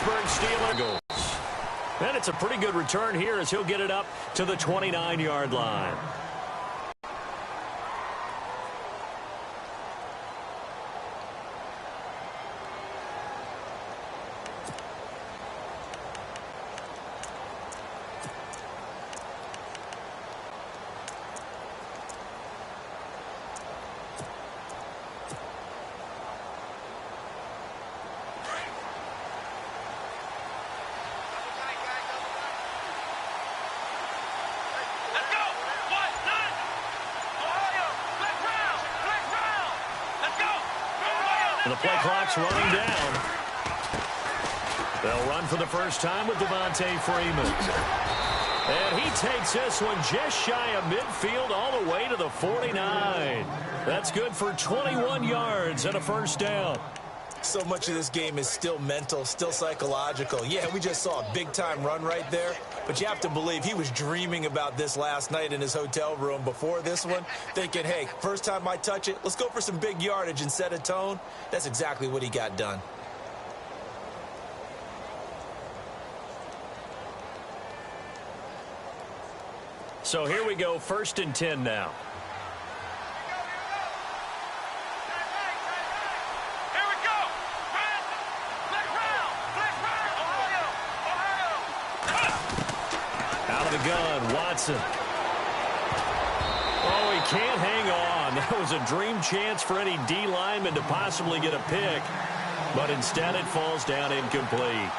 Pittsburgh Steelers goals. And it's a pretty good return here as he'll get it up to the 29-yard line. The play clock's running down. They'll run for the first time with Devontae Freeman. And he takes this one just shy of midfield all the way to the 49. That's good for 21 yards and a first down. So much of this game is still mental, still psychological. Yeah, we just saw a big-time run right there, but you have to believe he was dreaming about this last night in his hotel room before this one, thinking, hey, first time I touch it, let's go for some big yardage and set a tone. That's exactly what he got done. So here we go, 1st and 10 now. Gun, Watson. Oh, he can't hang on. That was a dream chance for any D lineman to possibly get a pick, but instead it falls down incomplete.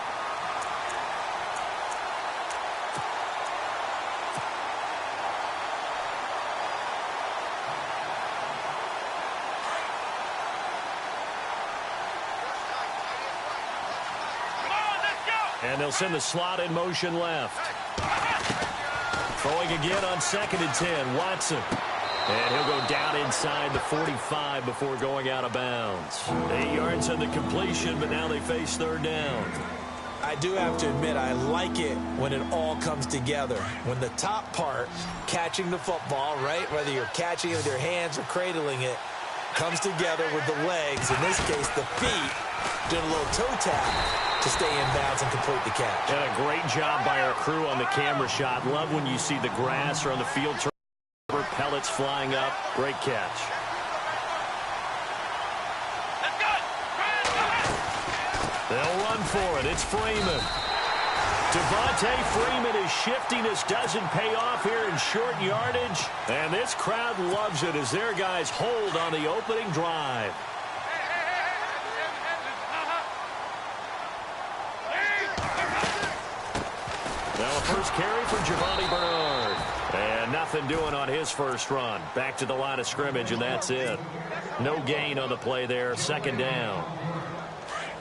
And they'll send the slot in motion left. Throwing again on 2nd and 10, Watson. And he'll go down inside the 45 before going out of bounds. 8 yards on the completion, but now they face 3rd down. I do have to admit, I like it when it all comes together. When the top part, catching the football, right, whether you're catching it with your hands or cradling it, comes together with the legs, in this case the feet, doing a little toe tap to stay in bounds and complete the catch. And a great job by our crew on the camera shot. Love when you see the grass or on the field turf pellets flying up. Great catch. They'll run for it. It's Freeman. Devontae Freeman is shifting. This doesn't pay off here in short yardage. And this crowd loves it as their guys hold on the opening drive. Now a first carry for Giovanni Bernard. And nothing doing on his first run. Back to the line of scrimmage, and that's it. No gain on the play there. 2nd down.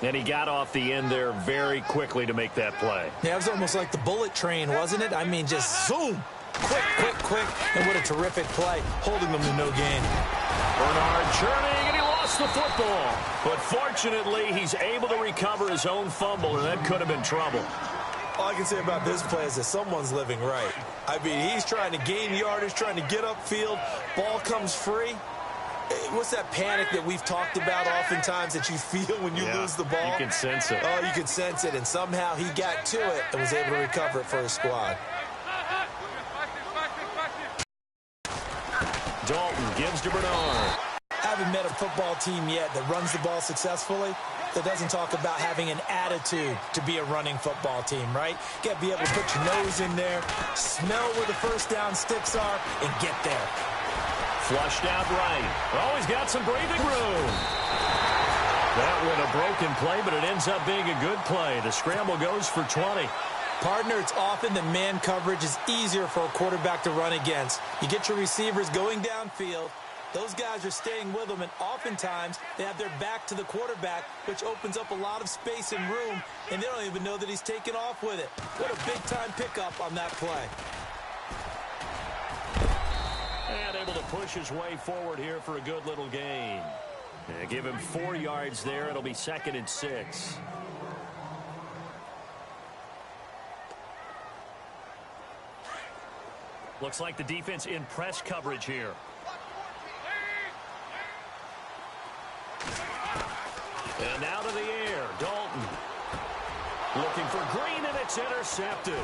And he got off the end there very quickly to make that play. Yeah, it was almost like the bullet train, wasn't it? I mean, just zoom. Quick. And what a terrific play, holding them to no gain. Bernard churning, and he lost the football. But fortunately, he's able to recover his own fumble, and that could have been trouble. All I can say about this play is that someone's living right. I mean, he's trying to gain yardage, trying to get upfield. Ball comes free. What's that panic that we've talked about oftentimes that you feel when you lose the ball? You can sense it. Oh, you can sense it, and somehow he got to it and was able to recover it for his squad. Dalton gives to Bernard. I haven't met a football team yet that runs the ball successfully that doesn't talk about having an attitude to be a running football team, right? You got to be able to put your nose in there, smell where the first down sticks are, and get there. Flushed out right. Always got some breathing room. That one a broken play, but it ends up being a good play. The scramble goes for 20. Partner, it's often that man coverage is easier for a quarterback to run against. You get your receivers going downfield. Those guys are staying with them, and oftentimes they have their back to the quarterback, which opens up a lot of space and room, and they don't even know that he's taken off with it. What a big-time pickup on that play. And able to push his way forward here for a good little gain. Yeah, give him 4 yards there. It'll be 2nd and 6. Looks like the defense in press coverage here. And out of the air, Dalton. Looking for Green, and it's intercepted.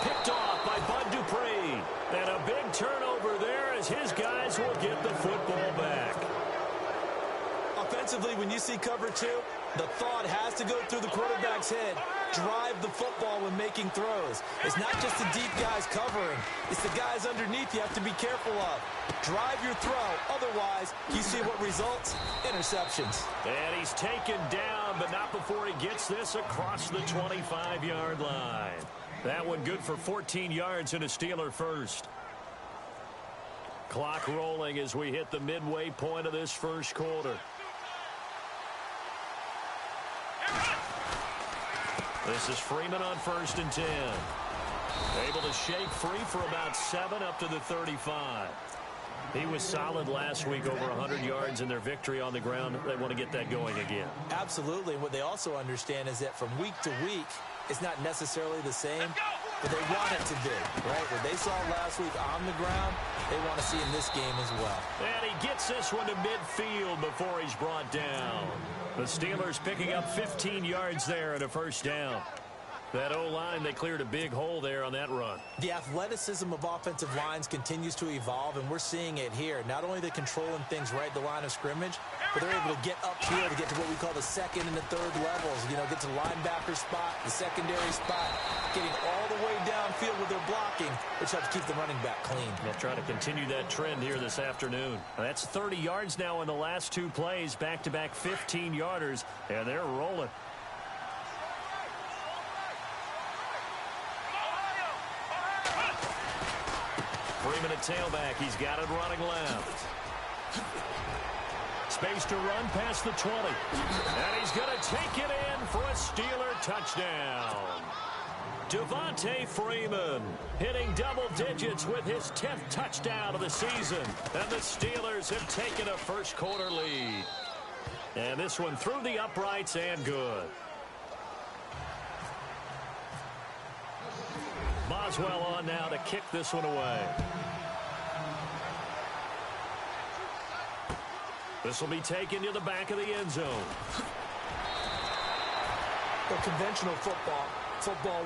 Picked off by Bud Dupree. And a big turnover there as his guys will get the football back. Offensively, when you see cover two, the thought has to go through the quarterback's head. Drive the football when making throws. It's not just the deep guys covering. It's the guys underneath you have to be careful of. Drive your throw. Otherwise, you see what results? Interceptions. And he's taken down, but not before he gets this across the 25-yard line. That one good for 14 yards and a Steeler first. Clock rolling as we hit the midway point of this first quarter. This is Freeman on 1st and 10. Able to shake free for about 7 up to the 35. He was solid last week, over 100 yards in their victory on the ground. They want to get that going again. Absolutely. What they also understand is that from week to week, it's not necessarily the same, but they want it to be, right? What they saw last week on the ground, they want to see in this game as well. And he gets this one to midfield before he's brought down. The Steelers picking up 15 yards there and a first down. That O-line, they cleared a big hole there on that run. The athleticism of offensive lines continues to evolve, and we're seeing it here. Not only are they controlling things right at the line of scrimmage, but they're able to get upfield to get to what we call the second and the third levels. You know, get to the linebacker spot, the secondary spot, getting all the way downfield with their blocking, which helps keep the running back clean. They'll try to continue that trend here this afternoon. That's 30 yards now in the last 2 plays, back-to-back 15-yarders, and they're rolling. Freeman at tailback. He's got it running left. Space to run past the 20. And he's going to take it in for a Steeler touchdown. Devontae Freeman hitting double digits with his 10th touchdown of the season. And the Steelers have taken a first quarter lead. And this one through the uprights and good. Boswell on now to kick this one away. This will be taken to the back of the end zone. The conventional football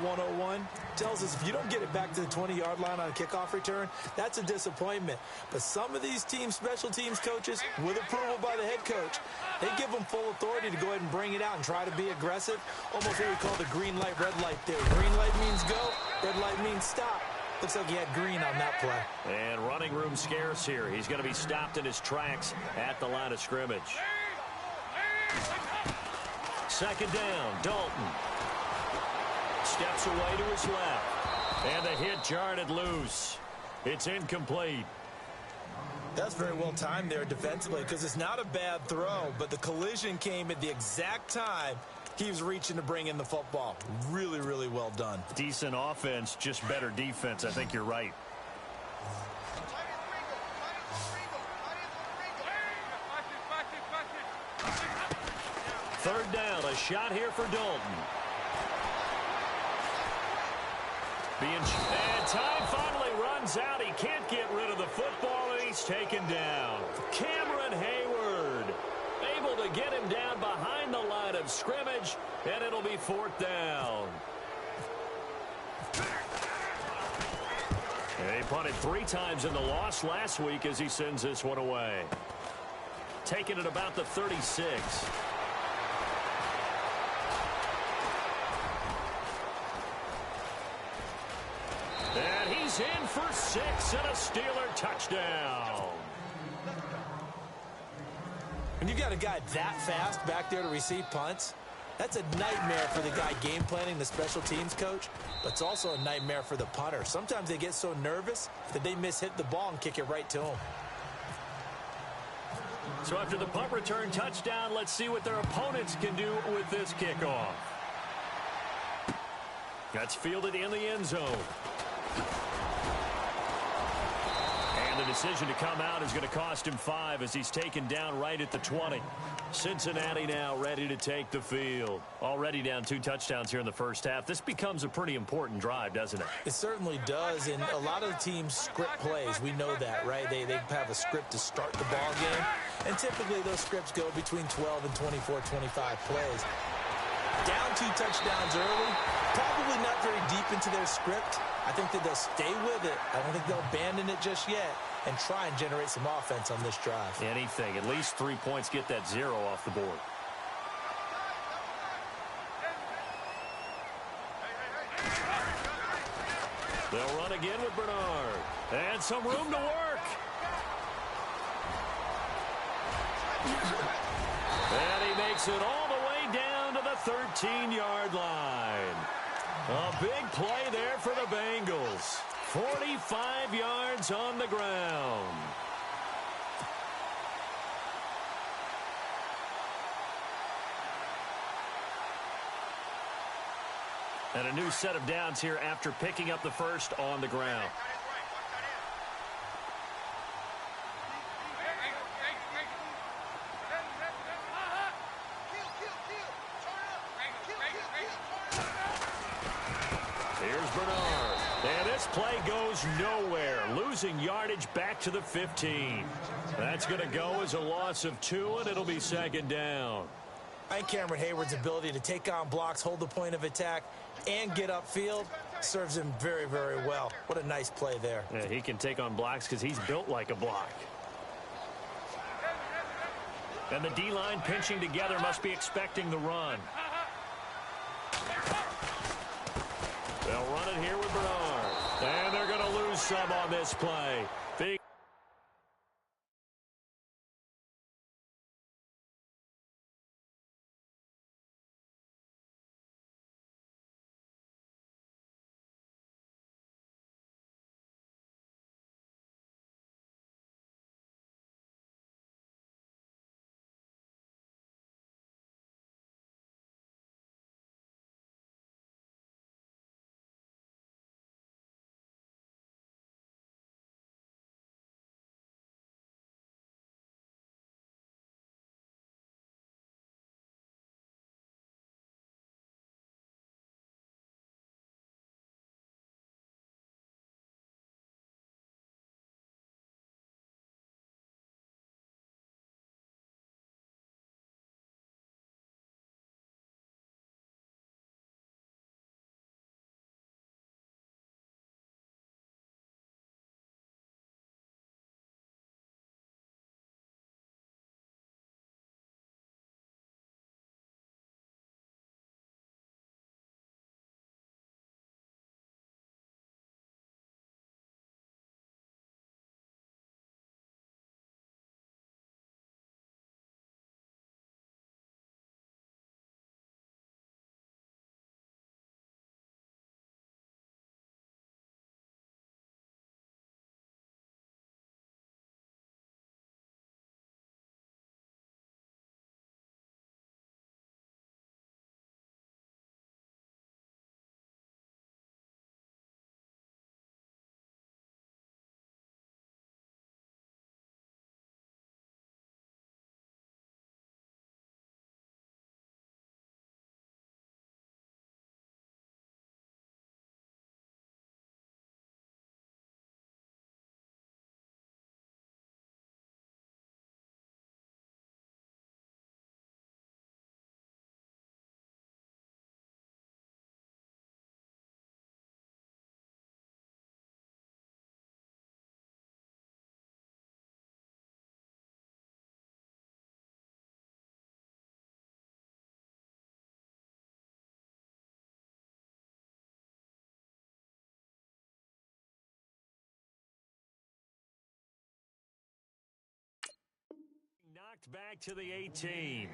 101, tells us if you don't get it back to the 20-yard line on a kickoff return, that's a disappointment. But some of these special teams coaches, with approval by the head coach, they give them full authority to go ahead and bring it out and try to be aggressive. Almost what we call the green light, red light theory. Green light means go, red light means stop. Looks like he had green on that play. And running room scarce here. He's going to be stopped in his tracks at the line of scrimmage. Second down, Dalton. Steps away to his left. And the hit jarred it loose. It's incomplete. That's very well timed there defensively because it's not a bad throw, but the collision came at the exact time he was reaching to bring in the football. Really, really well done. Decent offense, just better defense. I think you're right. Third down, a shot here for Dalton. And time finally runs out. He can't get rid of the football, and he's taken down. Cameron Hayward able to get him down behind the line of scrimmage, and it'll be 4th down. And he punted 3 times in the loss last week as he sends this one away. Taking it about the 36. And he's in for 6 and a Steeler touchdown. When you've got a guy that fast back there to receive punts, that's a nightmare for the guy game planning, the special teams coach, but it's also a nightmare for the punter. Sometimes they get so nervous that they mishit the ball and kick it right to him. So after the punt return touchdown, let's see what their opponents can do with this kickoff. That's fielded in the end zone. And the decision to come out is going to cost him 5 as he's taken down right at the 20. Cincinnati now ready to take the field. Already down 2 touchdowns here in the first half. This becomes a pretty important drive, doesn't it? It certainly does, and a lot of the teams script plays. We know that, right? They have a script to start the ball game, and typically those scripts go between 12 and 24, 25 plays. Down 2 touchdowns early, probably not very deep into their script. I think that they'll stay with it. I don't think they'll abandon it just yet and try and generate some offense on this drive. Anything. At least 3 points, get that 0 off the board. They'll run again with Bernard. And some room to work. And he makes it all the way down to the 13-yard line. A big play there for the Bengals. 45 yards on the ground. And a new set of downs here after picking up the first on the ground. Here's Bernard. And this play goes nowhere. Losing yardage back to the 15. That's going to go as a loss of 2, and it'll be second down. I think Cameron Hayward's ability to take on blocks, hold the point of attack, and get upfield serves him very, very well. What a nice play there. Yeah, he can take on blocks because he's built like a block. And the D-line pinching together must be expecting the run. They'll run it here with Bernard. And they're going to lose some on this play. Knocked back to the 18.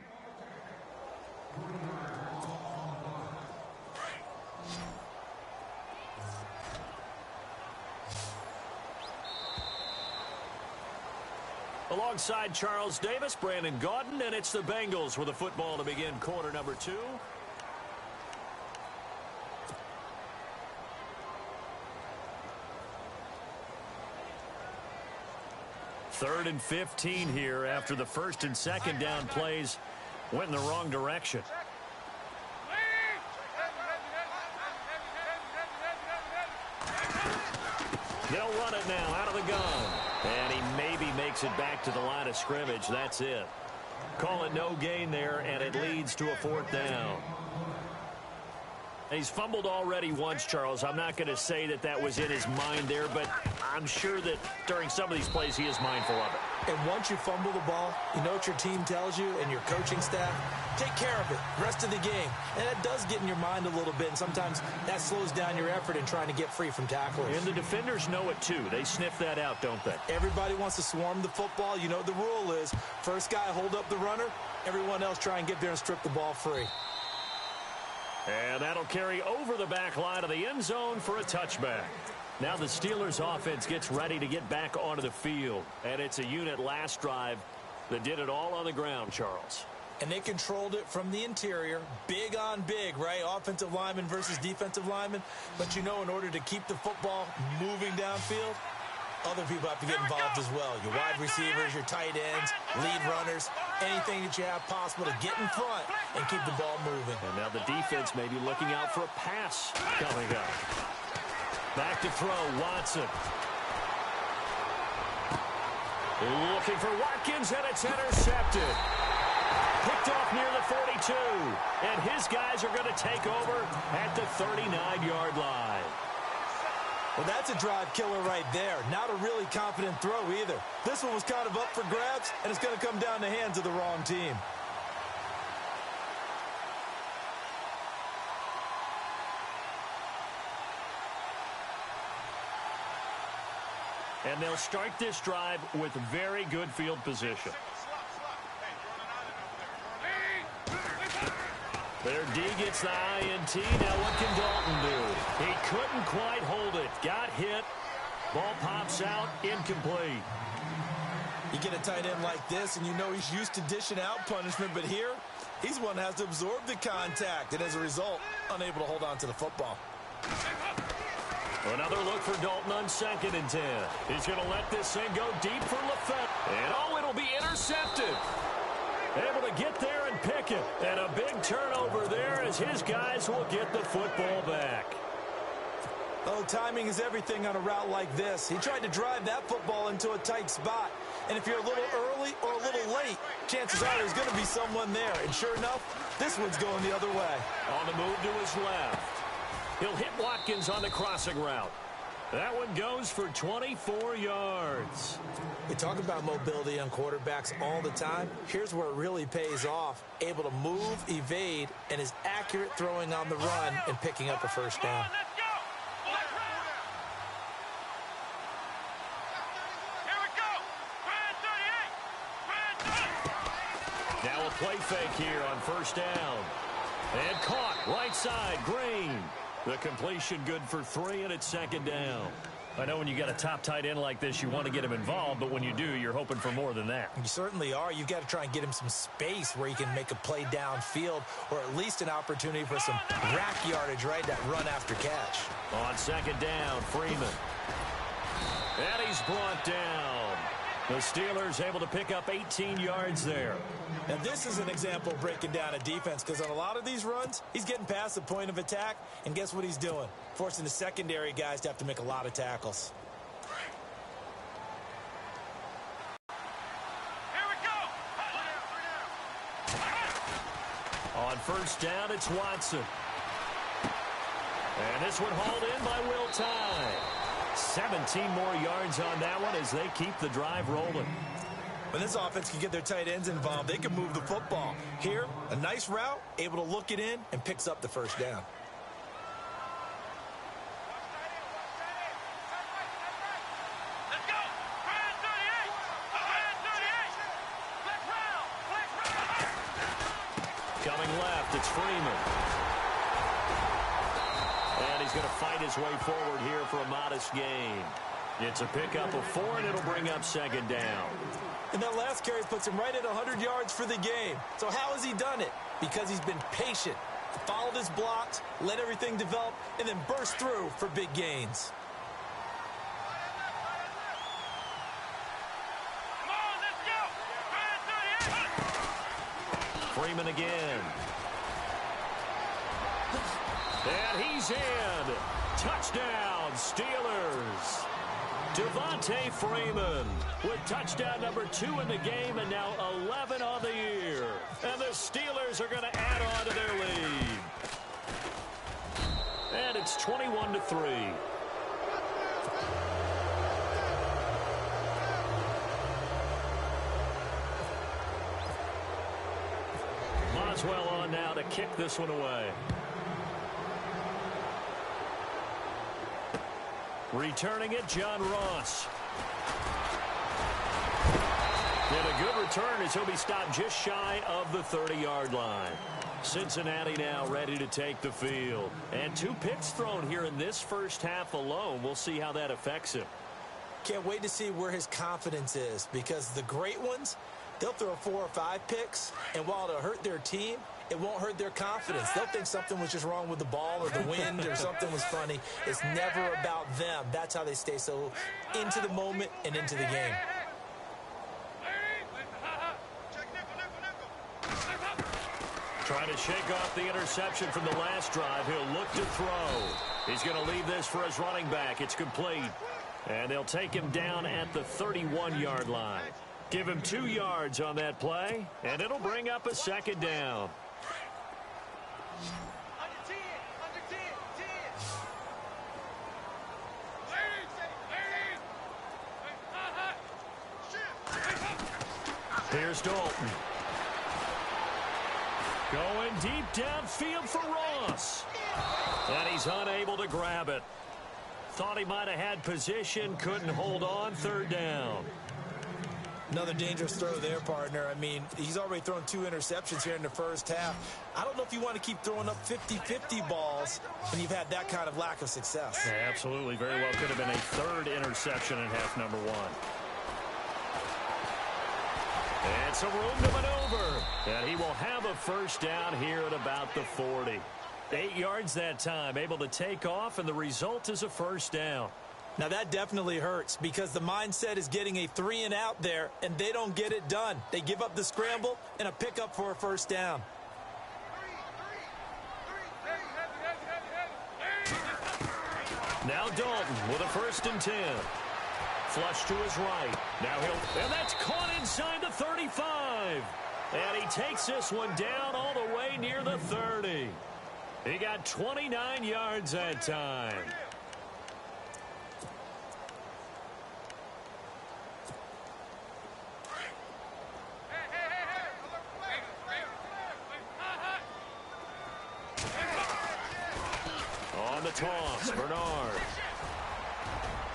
Alongside Charles Davis, Brandon Gaudin, and it's the Bengals with the football to begin quarter number 2. Third and 15 here after the first and second down plays went in the wrong direction. They'll run it now out of the gun. And he maybe makes it back to the line of scrimmage. That's it. Call it no gain there, and it leads to a 4th down. He's fumbled already once, Charles. I'm not going to say that that was in his mind there, but I'm sure that during some of these plays he is mindful of it. And once you fumble the ball, you know what your team tells you and your coaching staff? Take care of it rest of the game. And that does get in your mind a little bit, and sometimes that slows down your effort in trying to get free from tacklers. And the defenders know it too. They sniff that out, don't they? Everybody wants to swarm the football. You know what the rule is. First guy hold up the runner, everyone else try and get there and strip the ball free. And that'll carry over the back line of the end zone for a touchback. Now the Steelers offense gets ready to get back onto the field. And it's a unit last drive that did it all on the ground, Charles. And they controlled it from the interior. Big on big, right? Offensive lineman versus defensive lineman. But you know, in order to keep the football moving downfield, other people have to get involved as well. Your wide receivers, your tight ends, lead runners, anything that you have possible to get in front and keep the ball moving. And now the defense may be looking out for a pass coming up. Back to throw, Watson. Looking for Watkins, and it's intercepted. Picked off near the 42. And his guys are going to take over at the 39-yard line. Well, that's a drive killer right there. Not a really confident throw either. This one was kind of up for grabs, and it's going to come down the hands of the wrong team. And they'll start this drive with very good field position. Their D gets the INT. Now what can Dalton do? He couldn't quite hold it. Got hit. Ball pops out. Incomplete. You get a tight end like this, and you know he's used to dishing out punishment, but here, he's one that has to absorb the contact, and as a result, unable to hold on to the football. Another look for Dalton on 2nd and 10. He's going to let this thing go deep for LaFette. And oh, it'll be intercepted. Able to get there and pick it. And a big turnover there as his guys will get the football back. Oh, timing is everything on a route like this. He tried to drive that football into a tight spot. And if you're a little early or a little late, chances are there's going to be someone there. And sure enough, this one's going the other way. On the move to his left. He'll hit Watkins on the crossing route. That one goes for 24 yards. We talk about mobility on quarterbacks all the time. Here's where it really pays off. Able to move, evade, and is accurate throwing on the run and picking up a first down. Now a play fake here on first down. And caught right side, Green. The completion good for 3, and it's 2nd down. I know when you got a top tight end like this, you want to get him involved, but when you do, you're hoping for more than that. You certainly are. You've got to try and get him some space where he can make a play downfield, or at least an opportunity for some rack yardage, right? That run after catch. On 2nd down, Freeman. And he's brought down. The Steelers able to pick up 18 yards there. Now, this is an example of breaking down a defense, because on a lot of these runs, he's getting past the point of attack, and guess what he's doing? Forcing the secondary guys to have to make a lot of tackles. Here we go. On first down, it's Watson. And this one hauled in by Will Tye. 17 more yards on that one as they keep the drive rolling. When this offense can get their tight ends involved, they can move the football. Here, a nice route, able to look it in, and picks up the first down. Let's go. Brand 38. Brand 38. Flex round. Flex round. Coming left, it's Freeman. And he's going to fight his way forward here for a modest gain. It's a pickup of 4, and it'll bring up 2nd down. And that last carry puts him right at 100 yards for the game. So how has he done it? Because he's been patient, followed his blocks, let everything develop, and then burst through for big gains. Come on, let's go. Brand 38. Freeman again. And he's in. Touchdown, Steelers. Devontae Freeman with touchdown number 2 in the game, and now 11 on the year. And the Steelers are going to add on to their lead. It's 21-3. Boswell on now to kick this one away. Returning it, John Ross. And a good return as he'll be stopped just shy of the 30-yard line. Cincinnati now ready to take the field. And 2 picks thrown here in this first half alone. We'll see how that affects him. Can't wait to see where his confidence is, because the great ones, they'll throw 4 or 5 picks, and while it'll hurt their team, it won't hurt their confidence. They'll think something was just wrong with the ball or the wind or something was funny. It's never about them. That's how they stay so into the moment and into the game. Trying to shake off the interception from the last drive. He'll look to throw. He's going to leave this for his running back. It's complete. And they'll take him down at the 31-yard line. Give him 2 yards on that play, and it'll bring up a second down. Here's Dalton. Going deep downfield for Ross. And he's unable to grab it. Thought he might have had position, couldn't hold on, 3rd down. Another dangerous throw there, partner. I mean, he's already thrown 2 interceptions here in the first half. I don't know if you want to keep throwing up 50-50 balls when you've had that kind of lack of success. Yeah, absolutely. Very well could have been a 3rd interception in half number 1. And some room to maneuver. And he will have a first down here at about the 40. 8 yards that time, able to take off, and the result is a first down. Now that definitely hurts, because the mindset is getting a 3 and out there, and they don't get it done. They give up the scramble and a pickup for a first down. Now Dalton with a 1st and 10. Flush to his right. Now and that's caught inside the 35. And he takes this one down all the way near the 30. He got 29 yards that time. On the toss, Bernard.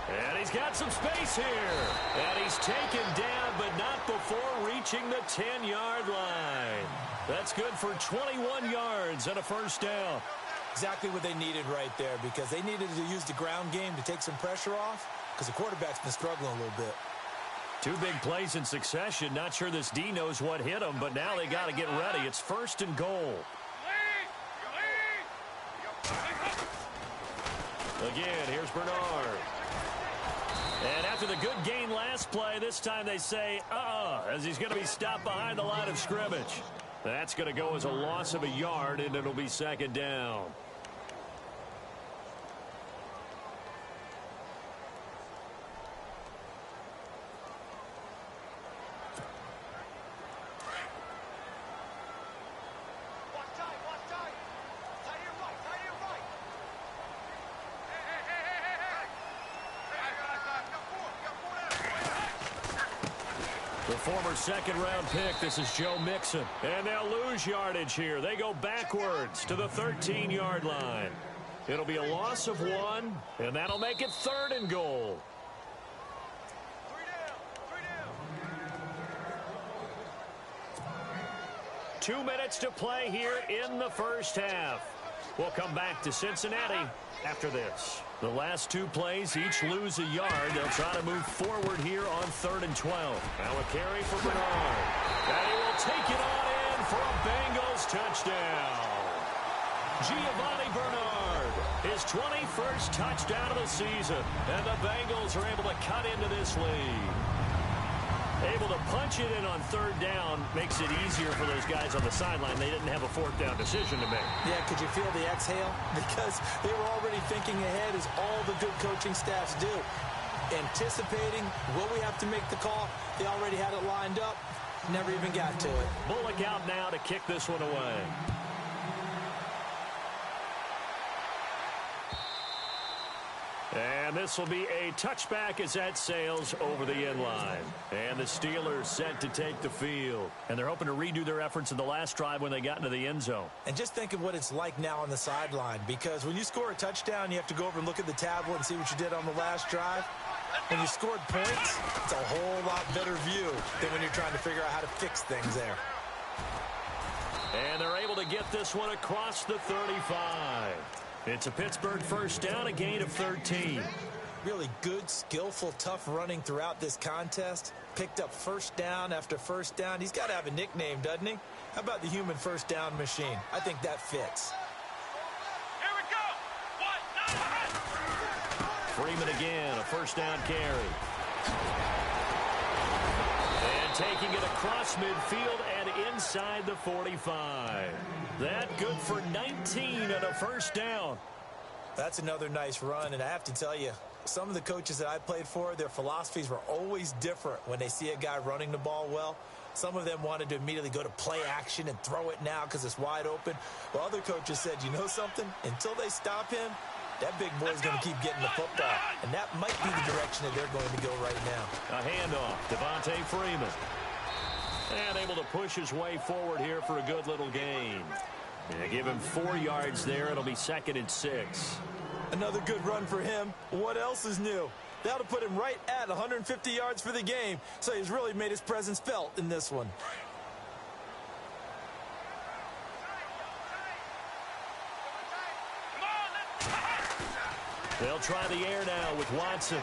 And he's got some space here. And he's taken down, but not before reaching the 10-yard line. That's good for 21 yards and a first down. Exactly what they needed right there, because they needed to use the ground game to take some pressure off, because the quarterback's been struggling a little bit. 2 big plays in succession. Not sure this D knows what hit him, but now they got to get ready. It's 1st and goal. Again, here's Bernard. And after the good gain last play, this time they say, as he's going to be stopped behind the line of scrimmage. That's going to go as a loss of a yard, and it'll be 2nd down. The former 2nd-round pick, this is Joe Mixon. And they'll lose yardage here. They go backwards to the 13-yard line. It'll be a loss of 1, and that'll make it 3rd and goal. 2 minutes to play here in the first half. We'll come back to Cincinnati after this. The last 2 plays, each lose a yard. They'll try to move forward here on 3rd and 12. Now a carry for Bernard. And he will take it on in for a Bengals touchdown. Giovanni Bernard, his 21st touchdown of the season. And the Bengals are able to cut into this lead. Able to punch it in on 3rd down makes it easier for those guys on the sideline. They didn't have a 4th down decision to make. Yeah, could you feel the exhale? Because they were already thinking ahead, as all the good coaching staffs do. Anticipating, will we have to make the call? They already had it lined up. Never even got to it. Bullock out now to kick this one away. And this will be a touchback as that sails over the end line. And the Steelers set to take the field. And they're hoping to redo their efforts in the last drive when they got into the end zone. And just think of what it's like now on the sideline, because when you score a touchdown, you have to go over and look at the tablet and see what you did on the last drive. When you scored points, it's a whole lot better view than when you're trying to figure out how to fix things there. And they're able to get this one across the 35. It's a Pittsburgh first down, a gain of 13. Really good, skillful, tough running throughout this contest. Picked up first down after first down. He's got to have a nickname, doesn't he? How about the human first down machine? I think that fits. Here we go. Freeman again, a first down carry. And taking it across midfield and inside the 45. That good for 19 and a first down. That's another nice run, and I have to tell you, some of the coaches that I played for, their philosophies were always different when they see a guy running the ball well. Some of them wanted to immediately go to play action and throw it now because it's wide open. While other coaches said, you know something? Until they stop him, that big boy's going to keep getting the football. And that might be the direction that they're going to go right now. A handoff, Devontae Freeman. And able to push his way forward here for a good little gain. And give him 4 yards there. It'll be 2nd and 6. Another good run for him. What else is new? That'll put him right at 150 yards for the game. So he's really made his presence felt in this one. They'll try the air now with Watson.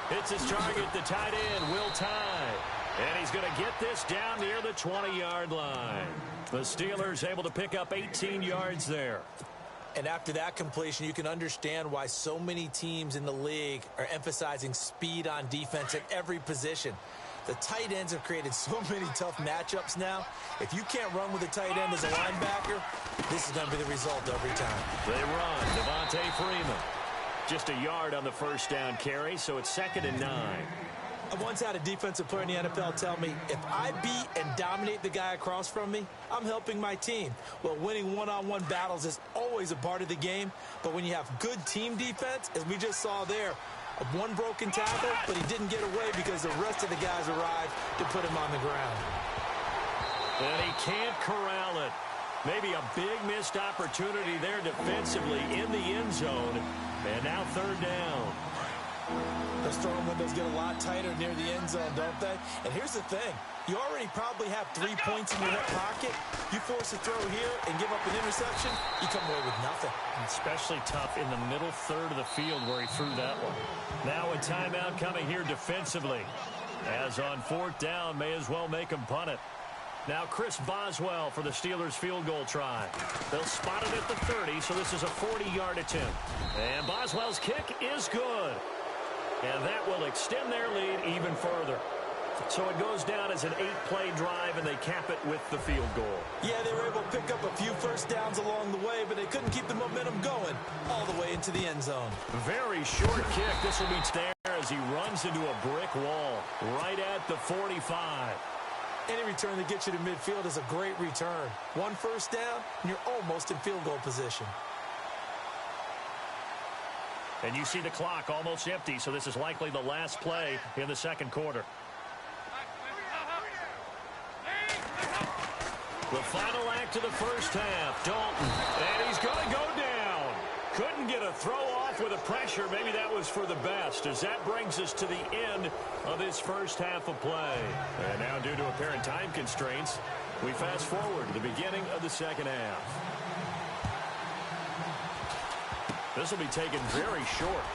Hits his target, the tight end, Will Tye. And he's going to get this down near the 20-yard line. The Steelers able to pick up 18 yards there. And after that completion, you can understand why so many teams in the league are emphasizing speed on defense at every position. The tight ends have created so many tough matchups now. If you can't run with a tight end as a linebacker, this is going to be the result every time. They run, Devontae Freeman. Just a yard on the first down carry, so it's 2nd and 9. I once had a defensive player in the NFL tell me, if I beat and dominate the guy across from me, I'm helping my team. Well, winning one-on-one battles is always a part of the game, but when you have good team defense, as we just saw there, one broken tackle, but he didn't get away because the rest of the guys arrived to put him on the ground. And he can't corral it. Maybe a big missed opportunity there defensively in the end zone. And now 3rd down. The throwing windows get a lot tighter near the end zone, don't they? And here's the thing. You already probably have 3 points in your hip pocket. You force a throw here and give up an interception, you come away with nothing. Especially tough in the middle third of the field where he threw that one. Now a timeout coming here defensively. As on 4th down, may as well make him punt it. Now Chris Boswell for the Steelers field goal try. They'll spot it at the 30, so this is a 40-yard attempt. And Boswell's kick is good. And that will extend their lead even further. So it goes down as an 8-play drive, and they cap it with the field goal. Yeah, they were able to pick up a few first downs along the way, but they couldn't keep the momentum going all the way into the end zone. Very short kick. This will be there as he runs into a brick wall right at the 45. Any return that gets you to midfield is a great return. 1 first down, and you're almost in field goal position. And you see the clock almost empty, so this is likely the last play in the 2nd quarter. The final act of the first half, Dalton, and he's going to go down. Couldn't get a throw off with the pressure. Maybe that was for the best, as that brings us to the end of this first half of play. And now, due to apparent time constraints, we fast forward to the beginning of the 2nd half. This will be taken very short.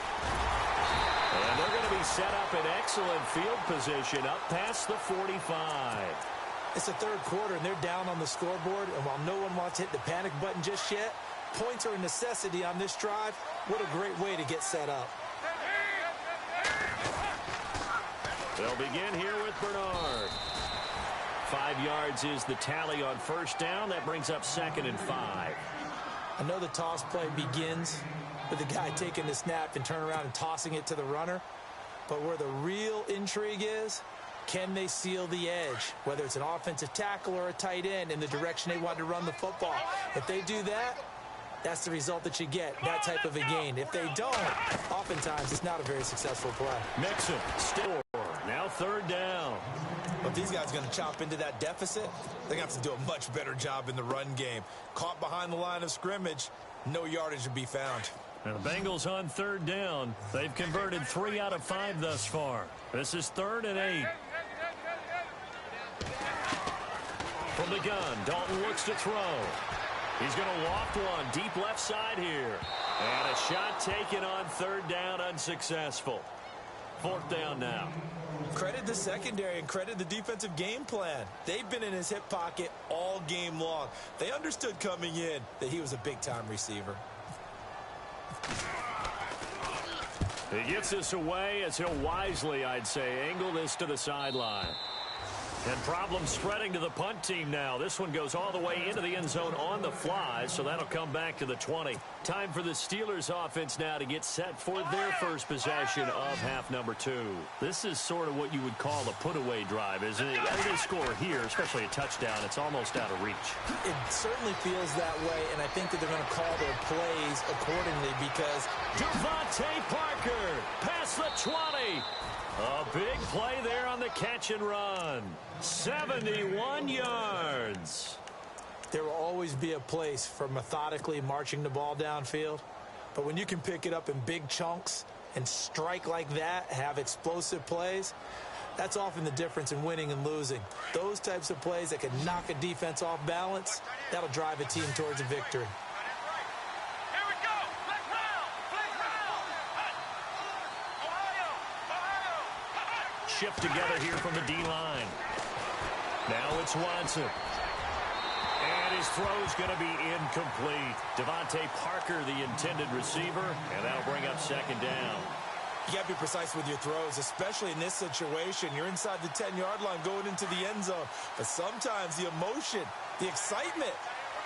And they're going to be set up in excellent field position up past the 45. It's the 3rd quarter, and they're down on the scoreboard. And while no one wants to hit the panic button just yet, points are a necessity on this drive. What a great way to get set up. They'll begin here with Bernard. 5 yards is the tally on first down. That brings up 2nd and 5. I know the toss play begins with the guy taking the snap and turn around and tossing it to the runner. But where the real intrigue is, can they seal the edge, whether it's an offensive tackle or a tight end, in the direction they want to run the football? If they do that, That's the result that you get, that type of a gain. If they don't, oftentimes it's not a very successful play. Mixon, still. Now third down. But if these guys are going to chop into that deficit, they're going to have to do a much better job in the run game. Caught behind the line of scrimmage, no yardage to be found. And the Bengals on third down. They've converted 3 out of 5 thus far. This is 3rd and 8. From the gun, Dalton looks to throw. He's going to loft one deep left side here. And a shot taken on third down, unsuccessful. 4th down now. Credit the secondary and credit the defensive game plan. They've been in his hip pocket all game long. They understood coming in that he was a big-time receiver. He gets this away as he'll wisely, I'd say, angle this to the sideline. And problems spreading to the punt team now. This one goes all the way into the end zone on the fly, so that'll come back to the 20. Time for the Steelers offense now to get set for their first possession of half number 2. This is sort of what you would call a put-away drive, isn't it? As they score here, especially a touchdown, it's almost out of reach. It certainly feels that way, and I think that they're going to call their plays accordingly because Devontae Parker past the 20. A big play there on the catch and run. 71 yards. There will always be a place for methodically marching the ball downfield. But when you can pick it up in big chunks and strike like that, have explosive plays, that's often the difference in winning and losing. Those types of plays that can knock a defense off balance, that'll drive a team towards a victory. Shift together here from the D-line. Now it's Watson. And his throw's going to be incomplete. Devontae Parker, the intended receiver, and that'll bring up 2nd down. You got to be precise with your throws, especially in this situation. You're inside the 10-yard line going into the end zone. But sometimes the emotion, the excitement,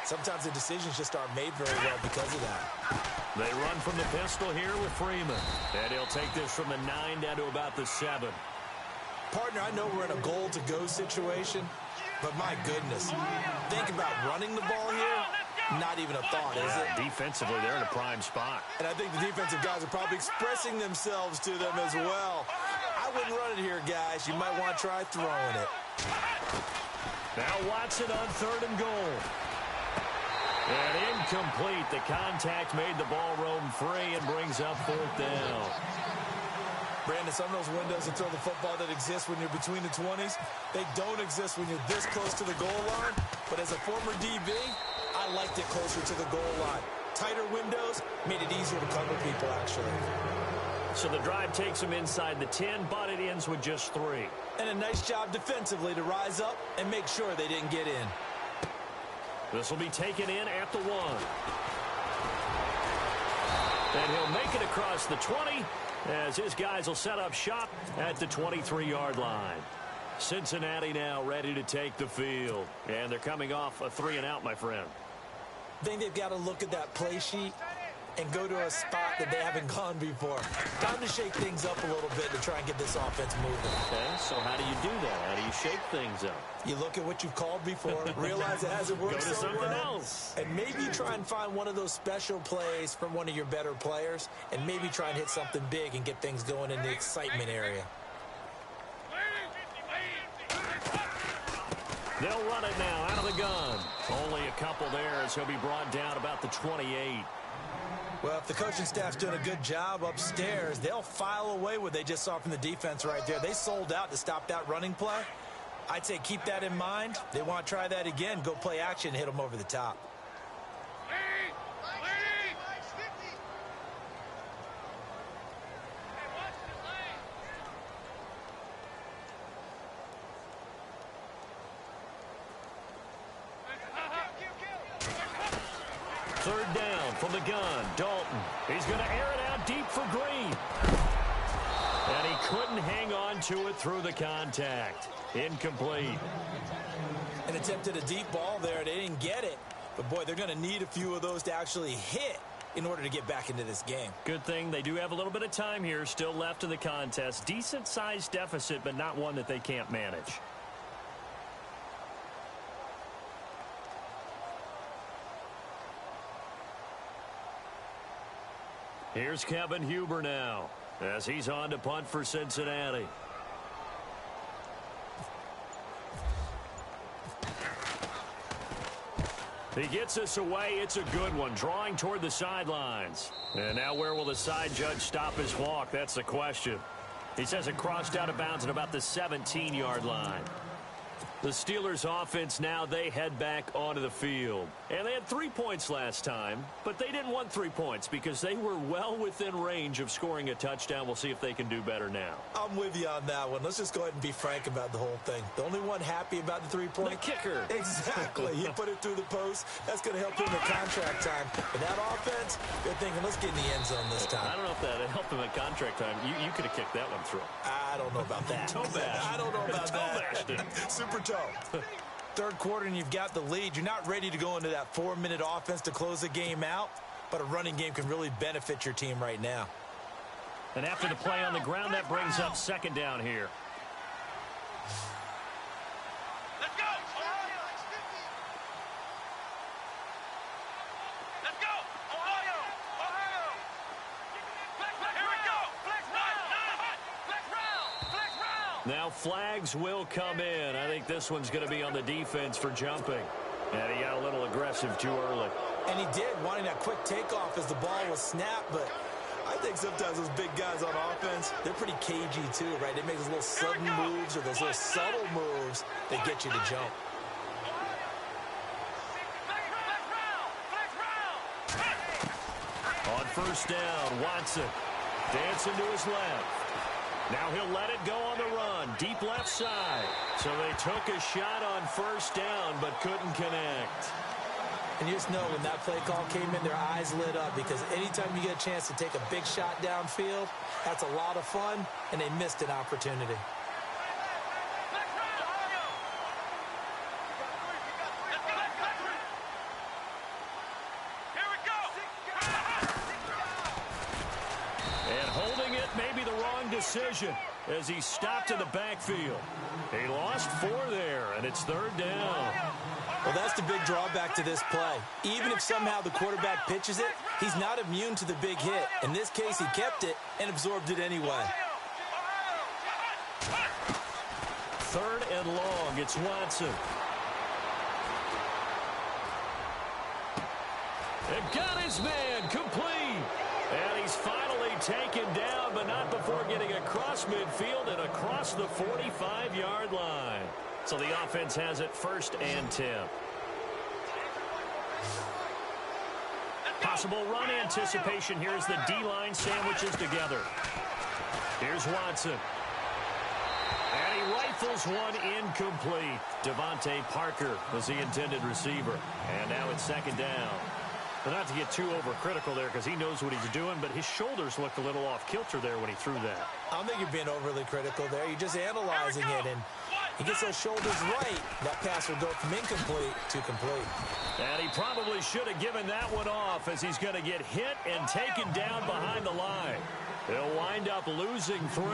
sometimes the decisions just aren't made very well because of that. They run from the pistol here with Freeman. And he'll take this from the 9 down to about the 7. Partner, I know we're in a goal-to-go situation, but my goodness, think about running the ball here, not even a thought, is it? Defensively, they're in a prime spot. And I think the defensive guys are probably expressing themselves to them as well. I wouldn't run it here, guys. You might want to try throwing it. Now Watson on 3rd and goal. And incomplete. The contact made the ball roam free and brings up 4th down. Brandon, some of those windows to throw the football that exist when you're between the 20s, they don't exist when you're this close to the goal line. But as a former DB, I liked it closer to the goal line. Tighter windows made it easier to cover people, actually. So the drive takes them inside the 10, but it ends with just 3. And a nice job defensively to rise up and make sure they didn't get in. This will be taken in at the 1. And he'll make it across the 20 as his guys will set up shop at the 23-yard line. Cincinnati now ready to take the field. And they're coming off a 3-and-out, my friend. I think they've got to look at that play sheet and go to a spot that they haven't gone before. Time to shake things up a little bit to try and get this offense moving. Okay, so how do you do that? How do you shake things up? You look at what you've called before, realize it hasn't worked Go to so something well, else. and maybe try and find one of those special plays from one of your better players, and maybe try and hit something big and get things going in the excitement area. They'll run it now out of the gun. Only a couple there as he'll be brought down about the 28. Well, if the coaching staff's doing a good job upstairs, they'll file away what they just saw from the defense right there. They sold out to stop that running play. I'd say keep that in mind. They want to try that again, go play action, hit them over the top. Third down from the gun. Dalton. He's going to air it out deep for Green. And he couldn't hang on to it through the contact. Incomplete. And attempted a deep ball there. They didn't get it. But, boy, they're going to need a few of those to actually hit in order to get back into this game. Good thing they do have a little bit of time here still left in the contest. Decent-sized deficit, but not one that they can't manage. Here's Kevin Huber now as he's on to punt for Cincinnati. He gets us away. It's a good one, drawing toward the sidelines. And now where will the side judge stop his walk? That's the question. He says it crossed out of bounds at about the 17-yard line. The Steelers offense now, they head back onto the field. And they had 3 points last time, but they didn't want 3 points because they were well within range of scoring a touchdown. We'll see if they can do better now. I'm with you on that one. Let's just go ahead and be frank about the whole thing. The only one happy about the 3-point. The kicker. Exactly. He put it through the post. That's going to help him in contract time. But that offense, they're thinking, let's get in the end zone this time. I don't know if that helped him at contract time. You could have kicked that one through. I don't know about that. Toe bash. I don't know about that. Toe Super toe. Third quarter and you've got the lead. You're not ready to go into that 4-minute offense to close the game out, but a running game can really benefit your team right now. And after the play on the ground, that brings up second down here. Let's go! Let's go! Ohio! Ohio! Here we go! Flex round! Flex round! Now flags will come in. I think this one's going to be on the defense for jumping. And he got a little aggressive too early. And he did, wanting that quick takeoff as the ball was snapped, but I think sometimes those big guys on offense, they're pretty cagey too, right? They make those little sudden moves or those little subtle moves that get you to jump. On first down, Watson dancing to his left. Now he'll let it go on the run, deep left side. So they took a shot on first down, but couldn't connect. And you just know when that play call came in, their eyes lit up because anytime you get a chance to take a big shot downfield, that's a lot of fun, and they missed an opportunity. Decision as he stopped in the backfield. He lost 4 there, and it's third down. Well, that's the big drawback to this play. Even if somehow the quarterback pitches it, he's not immune to the big hit. In this case, he kept it and absorbed it anyway. Third and long, it's Watson. And got his man complete. And he's finally taken down, but not before getting across midfield and across the 45-yard line. So the offense has it first and 10. Possible run anticipation here as the D-line sandwiches together. Here's Watson. And he rifles one incomplete. Devontae Parker was the intended receiver. And now it's second down. But not to get too overcritical there because he knows what he's doing, but his shoulders looked a little off-kilter there when he threw that. I don't think you're being overly critical there. You're just analyzing it, and he gets those shoulders right. That pass will go from incomplete to complete. And he probably should have given that one off as he's going to get hit and taken down behind the line. He'll wind up losing 3,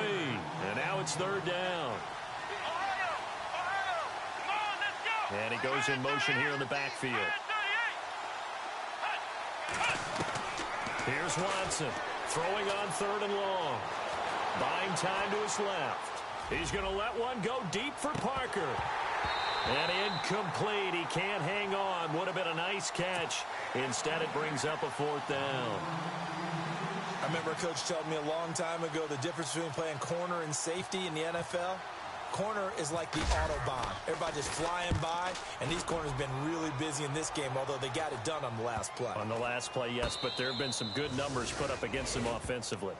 and now it's third down. And he goes in motion here in the backfield. Here's Watson, throwing on third and long. Buying time to his left. He's going to let one go deep for Parker. And incomplete. He can't hang on. Would have been a nice catch. Instead, it brings up a fourth down. I remember a coach telling me a long time ago the difference between playing corner and safety in the NFL. Corner is like the Autobahn. Everybody just flying by, and these corners have been really busy in this game, although they got it done on the last play. On the last play, yes, but there have been some good numbers put up against them offensively.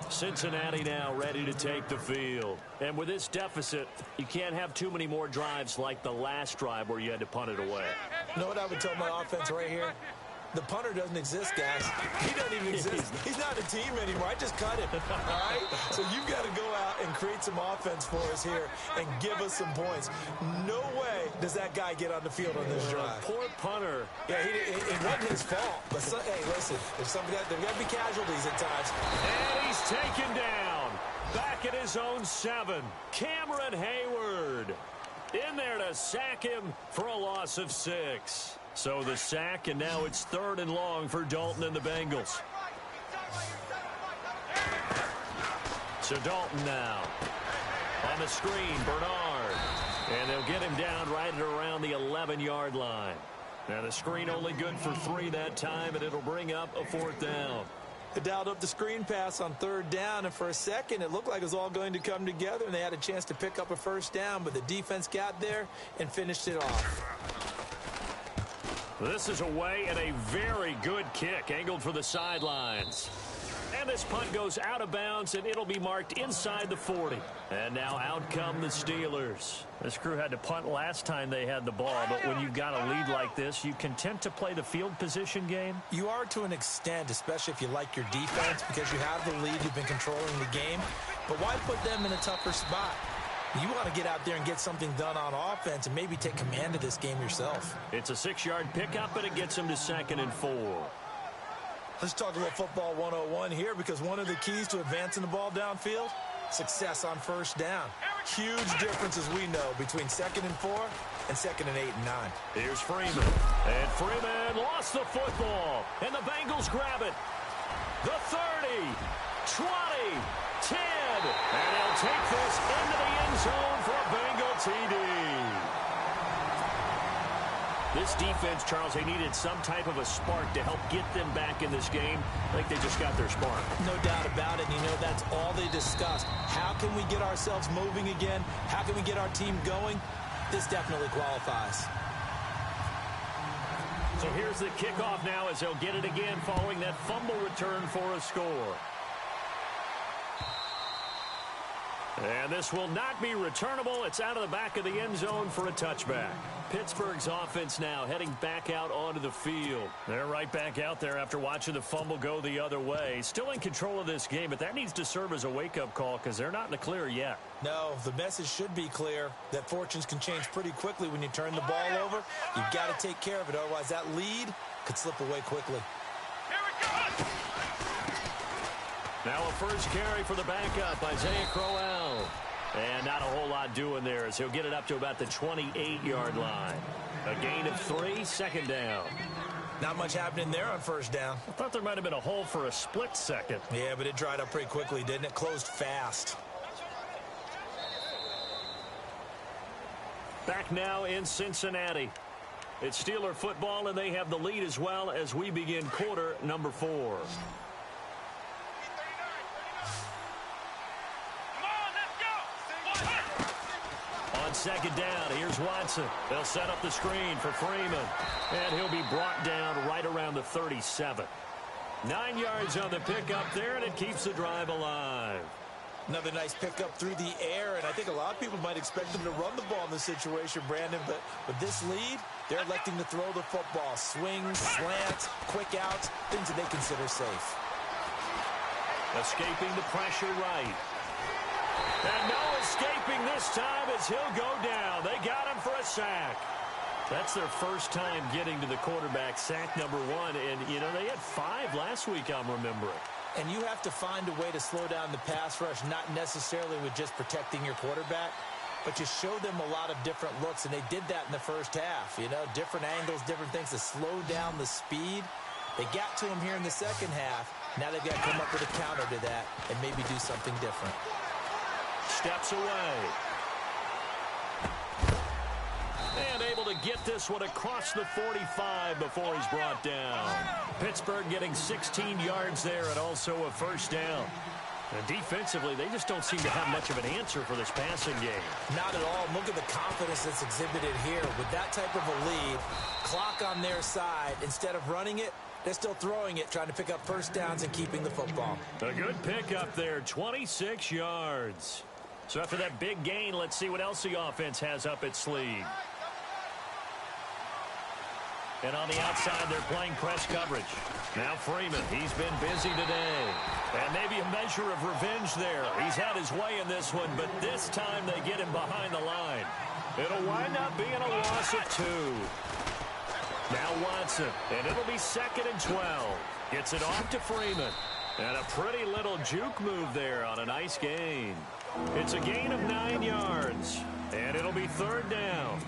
Cincinnati now ready to take the field. And with this deficit, you can't have too many more drives like the last drive where you had to punt it away. You know what I would tell my offense right here? The punter doesn't exist, guys. He doesn't even exist. He's not a team anymore. I just cut him, all right? So you've got to go out and create some offense for us here and give us some points. No way does that guy get on the field on this drive. Poor punter. Yeah, it wasn't his fault. But, hey, listen, there's got to be casualties at times. And he's taken down. Back at his own 7. Cameron Hayward in there to sack him for a loss of 6. So the sack, and now it's third and long for Dalton and the Bengals. So Dalton now. On the screen, Bernard. And they'll get him down right at around the 11-yard line. Now the screen only good for 3 that time, and it'll bring up a 4th down. They dialed up the screen pass on 3rd down, and for a second it looked like it was all going to come together, and they had a chance to pick up a 1st down, but the defense got there and finished it off. This is away, and a very good kick angled for the sidelines. And this punt goes out of bounds, and it'll be marked inside the 40. And now out come the Steelers. This crew had to punt last time they had the ball, but when you've got a lead like this, you content to play the field position game? You are to an extent, especially if you like your defense, because you have the lead, you've been controlling the game. But why put them in a tougher spot? You want to get out there and get something done on offense and maybe take command of this game yourself. It's a 6-yard pickup, and it gets them to 2nd and 4. Let's talk about football 101 here, because one of the keys to advancing the ball downfield, success on 1st down. Huge difference, as we know, between 2nd and 4 and 2nd and 8 and 9. Here's Freeman. And Freeman lost the football. And the Bengals grab it. The 30, 20, 10. And they'll take this into the end zone for a Bengal TD. This defense, Charles, they needed some type of a spark to help get them back in this game. I think they just got their spark. No doubt about it. You know, that's all they discussed. How can we get ourselves moving again? How can we get our team going? This definitely qualifies. So here's the kickoff now as they'll get it again following that fumble return for a score. And this will not be returnable. It's out of the back of the end zone for a touchback. Pittsburgh's offense now heading back out onto the field. They're right back out there after watching the fumble go the other way. Still in control of this game, but that needs to serve as a wake-up call because they're not in the clear yet. No, the message should be clear that fortunes can change pretty quickly when you turn the ball over. You've got to take care of it, otherwise that lead could slip away quickly. Here we go! Now a first carry for the backup, Isaiah Crowell. And not a whole lot doing there as he'll get it up to about the 28-yard line. A gain of 3, 2nd down. Not much happening there on 1st down. I thought there might have been a hole for a split second. Yeah, but it dried up pretty quickly, didn't it? Closed fast. Back now in Cincinnati. It's Steeler football, and they have the lead as well as we begin quarter number 4. On 2nd down, here's Watson. They'll set up the screen for Freeman. And he'll be brought down right around the 37. 9 yards on the pickup there, and it keeps the drive alive. Another nice pickup through the air, and I think a lot of people might expect them to run the ball in this situation, Brandon, but with this lead, they're electing to throw the football. Swings, slants, quick outs, things that they consider safe. Escaping the pressure right. And no escaping this time as he'll go down. They got him for a sack. That's their first time getting to the quarterback, sack number 1. And, you know, they had 5 last week, I'm remembering. And you have to find a way to slow down the pass rush, not necessarily with just protecting your quarterback, but you show them a lot of different looks, and they did that in the first half. You know, different angles, different things to slow down the speed. They got to him here in the second half. Now they've got to come up with a counter to that and maybe do something different. Steps away. And able to get this one across the 45 before he's brought down. Pittsburgh getting 16 yards there and also a first down. And defensively, they just don't seem to have much of an answer for this passing game. Not at all. Look at the confidence that's exhibited here. With that type of a lead, clock on their side, instead of running it, they're still throwing it, trying to pick up first downs and keeping the football. A good pickup there, 26 yards. So after that big gain, let's see what else the offense has up its sleeve. And on the outside, they're playing press coverage. Now Freeman, he's been busy today. And maybe a measure of revenge there. He's had his way in this one, but this time they get him behind the line. It'll wind up being a loss of 2. Now Watson, and it'll be 2nd and 12. Gets it off to Freeman. And a pretty little juke move there on a nice gain. It's a gain of 9 yards. And it'll be 3rd down.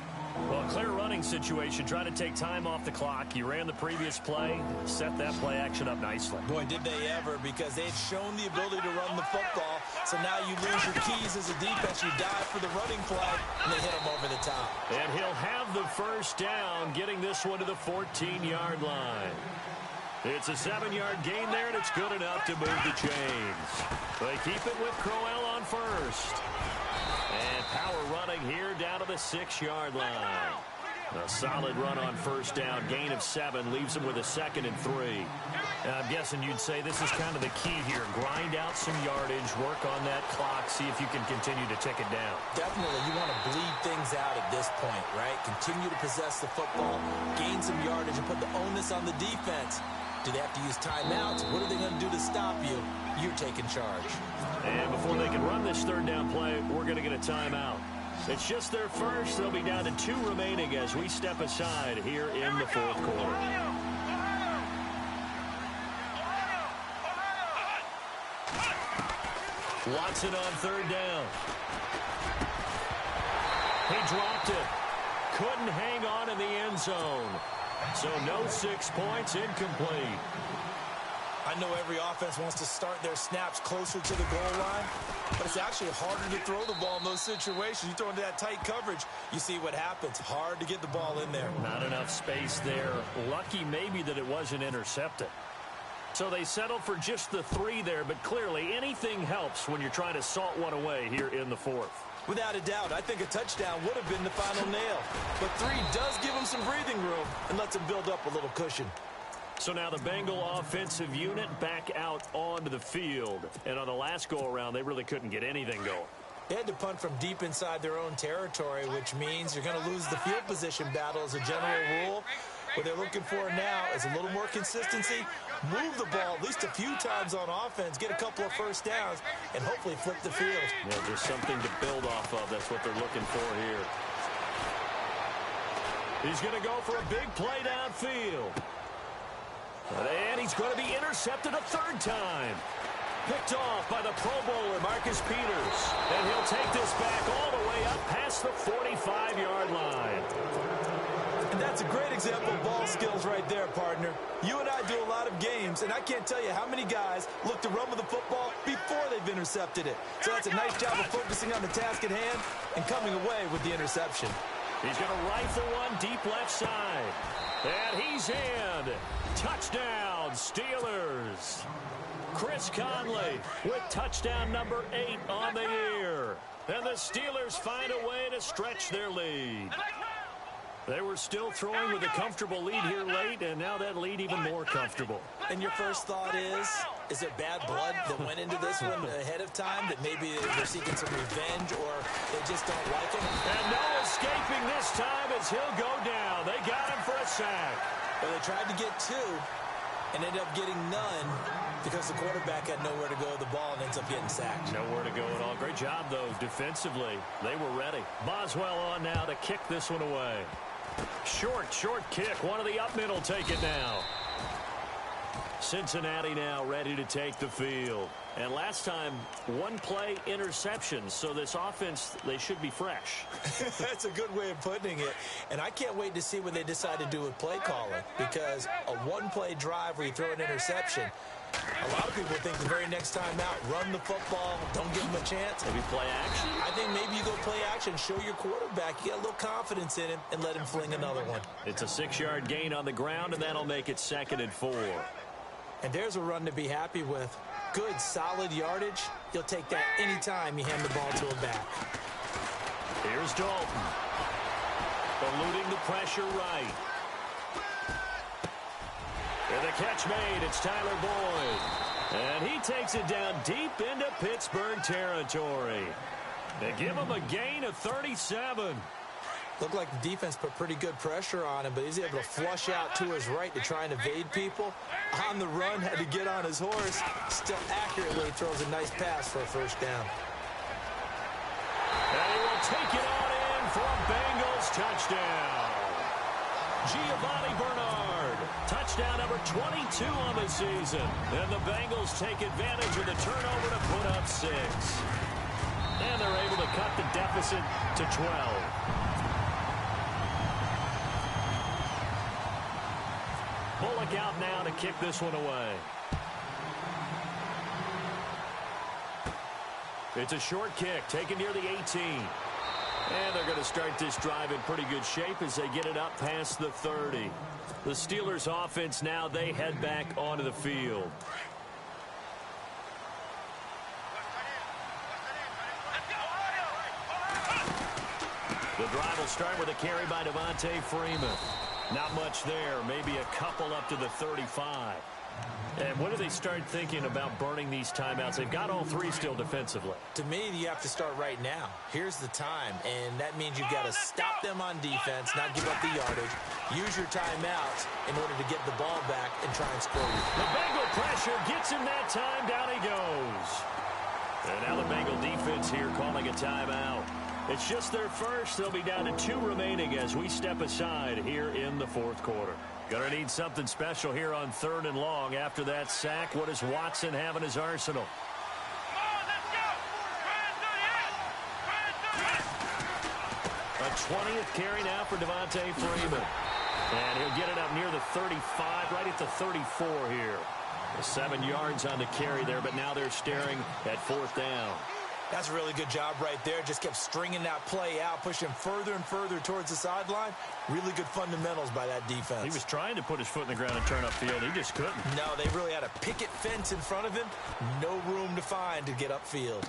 Well, clear running situation. Try to take time off the clock. You ran the previous play, set that play action up nicely. Boy, did they ever, because they'd shown the ability to run the football. So now you lose your keys as a defense. You dive for the running play, and they hit them over the top. And he'll have the first down, getting this one to the 14-yard line. It's a 7-yard gain there, and it's good enough to move the chains. They keep it with Crowell on first. And power running here down to the 6-yard line. A solid run on first down. Gain of 7 leaves them with a 2nd and 3. And I'm guessing you'd say this is kind of the key here. Grind out some yardage, work on that clock, see if you can continue to tick it down. Definitely. You want to bleed things out at this point, right? Continue to possess the football, gain some yardage, and put the onus on the defense. Do they have to use timeouts? What are they going to do to stop you? You're taking charge. And before they can run this 3rd down play, we're going to get a timeout. It's just their first. They'll be down to 2 remaining as we step aside here in the 4th quarter. Watson on 3rd down. He dropped it. Couldn't hang on in the end zone. So no 6 points, incomplete. I know every offense wants to start their snaps closer to the goal line, but it's actually harder to throw the ball in those situations. You throw into that tight coverage, you see what happens. Hard to get the ball in there. Not enough space there. Lucky maybe that it wasn't intercepted. So they settled for just the 3 there, but clearly anything helps when you're trying to salt one away here in the 4th. Without a doubt, I think a touchdown would have been the final nail. But 3 does give them some breathing room and lets them build up a little cushion. So now the Bengal offensive unit back out onto the field. And on the last go-around, they really couldn't get anything going. They had to punt from deep inside their own territory, which means you're going to lose the field position battle as a general rule. What they're looking for now is a little more consistency, move the ball at least a few times on offense, get a couple of first downs, and hopefully flip the field. Yeah, there's something to build off of. That's what they're looking for here. He's going to go for a big play downfield. And he's going to be intercepted a 3rd time. Picked off by the Pro Bowler, Marcus Peters. And he'll take this back all the way up past the 45-yard line. And that's a great example of ball skills right there, partner. You and I do a lot of games, and I can't tell you how many guys look to run with the football before they've intercepted it. So that's a nice job of focusing on the task at hand and coming away with the interception. He's going to rifle one deep left side. And he's in. Touchdown, Steelers. Chris Conley with touchdown number 8 on the year. And the Steelers find a way to stretch their lead. They were still throwing with a comfortable lead here late, and now that lead even more comfortable. And your first thought is there bad blood that went into this one ahead of time, that maybe they're seeking some revenge or they just don't like him? And no escaping this time as he'll go down. They got him for a sack. Well, they tried to get 2 and ended up getting none because the quarterback had nowhere to go with the ball and ends up getting sacked. Nowhere to go at all. Great job, though, defensively. They were ready. Boswell on now to kick this one away. Short kick. One of the up men will take it now. Cincinnati now ready to take the field. And last time, 1 play interception. So this offense, they should be fresh. That's a good way of putting it. And I can't wait to see what they decide to do with play calling, because a 1-play drive where you throw an interception, a lot of people think the very next time out, run the football, don't give them a chance. Maybe play action? I think maybe you go play action, show your quarterback, you get a little confidence in him, and let him fling another one. It's a 6-yard gain on the ground, and that'll make it 2nd and 4. And there's a run to be happy with. Good, solid yardage. You'll take that anytime you hand the ball to a back. Here's Dalton. Eluding the pressure right. And the catch made. It's Tyler Boyd. And he takes it down deep into Pittsburgh territory. They give him a gain of 37. Looked like the defense put pretty good pressure on him, but he's able to flush out to his right to try and evade people. On the run, had to get on his horse. Still accurately throws a nice pass for a first down. And he will take it on in for a Bengals touchdown. Giovanni Bernard, touchdown number 22 on the season. And the Bengals take advantage of the turnover to put up 6. And they're able to cut the deficit to 12. back out now to kick this one away. It's a short kick taken near the 18. And they're going to start this drive in pretty good shape as they get it up past the 30. The Steelers offense now, they head back onto the field. The drive will start with a carry by Devontae Freeman. Not much there, maybe a couple up to the 35. And when do they start thinking about burning these timeouts? They've got all three still defensively. To me, you have to start right now. Here's the time, and that means you've got to stop them on defense, not give up the yardage. Use your timeouts in order to get the ball back and try and score you. The Bengal pressure gets him that time. Down he goes. And now the Bengal defense here calling a timeout. It's just their first. They'll be down to 2 remaining as we step aside here in the fourth quarter. Gonna need something special here on 3rd and long. After that sack, what does Watson have in his arsenal? A 20th carry now for Devontae Freeman. And he'll get it up near the 35, right at the 34 here. 7 yards on the carry there, but now they're staring at 4th down. That's a really good job right there. Just kept stringing that play out, pushing further and further towards the sideline. Really good fundamentals by that defense. He was trying to put his foot in the ground and turn upfield. He just couldn't. No, they really had a picket fence in front of him. No room to find to get upfield.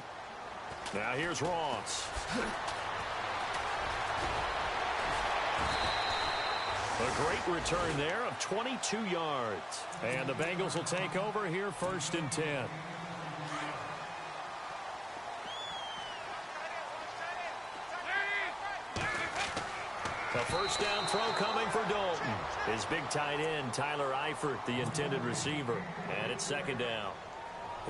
Now here's Ross. A great return there of 22 yards. And the Bengals will take over here 1st and 10. A first down throw coming for Dalton. His big tight end, Tyler Eifert, the intended receiver. And it's 2nd down.